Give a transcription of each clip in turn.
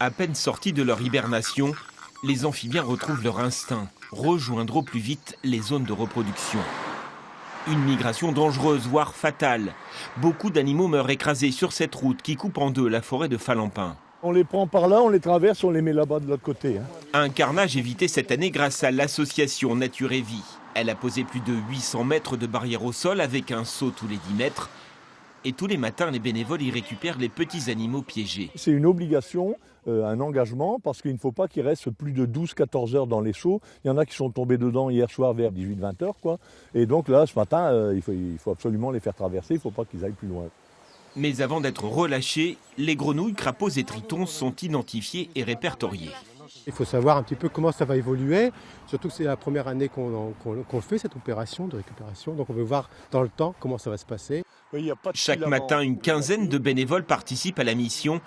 À peine sortis de leur hibernation, les amphibiens retrouvent leur instinct, rejoindre au plus vite les zones de reproduction. Une migration dangereuse, voire fatale. Beaucoup d'animaux meurent écrasés sur cette route qui coupe en deux la forêt de Falampin. On les prend par là, on les traverse, on les met là-bas de l'autre côté. Un carnage évité cette année grâce à l'association Nature et Vie. Elle a posé plus de 800 mètres de barrière au sol avec un saut tous les 10 mètres. Et tous les matins, les bénévoles y récupèrent les petits animaux piégés. C'est une obligation, un engagement, parce qu'il ne faut pas qu'ils restent plus de 12-14 heures dans les seaux. Il y en a qui sont tombés dedans hier soir vers 18-20 heures, quoi. Et donc là, ce matin, il faut absolument les faire traverser, il ne faut pas qu'ils aillent plus loin. Mais avant d'être relâchés, les grenouilles, crapauds et tritons sont identifiés et répertoriés. Il faut savoir un petit peu comment ça va évoluer, surtout que c'est la première année qu'on fait cette opération de récupération. Donc on veut voir dans le temps comment ça va se passer. Chaque matin, une quinzaine de bénévoles participent à la mission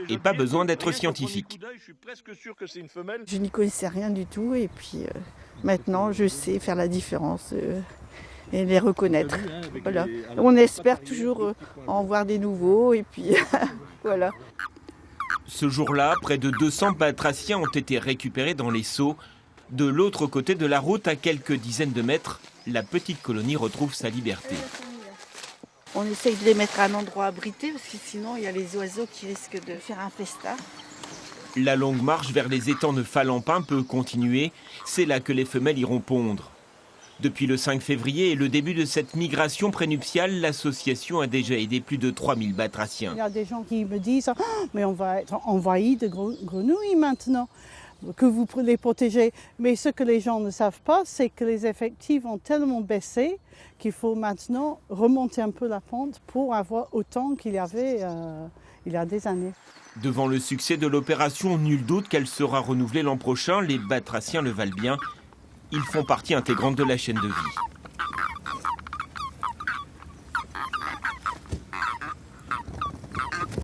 et pas besoin d'être scientifique. Je n'y connaissais rien du tout et puis maintenant je sais faire la différence et les reconnaître. Voilà. On espère toujours en voir des nouveaux et puis voilà. Ce jour-là, près de 200 batraciens ont été récupérés dans les seaux. De l'autre côté de la route, à quelques dizaines de mètres, la petite colonie retrouve sa liberté. On essaye de les mettre à un endroit abrité parce que sinon il y a les oiseaux qui risquent de faire un festin. La longue marche vers les étangs de Falampin peut continuer. C'est là que les femelles iront pondre. Depuis le 5 février et le début de cette migration prénuptiale, l'association a déjà aidé plus de 3000 batraciens. Il y a des gens qui me disent « mais on va être envahi de grenouilles maintenant, que vous les protégez ». Mais ce que les gens ne savent pas, c'est que les effectifs ont tellement baissé qu'il faut maintenant remonter un peu la pente pour avoir autant qu'il y avait il y a des années. Devant le succès de l'opération, nul doute qu'elle sera renouvelée l'an prochain. Les batraciens le valent bien. Ils font partie intégrante de la chaîne de vie.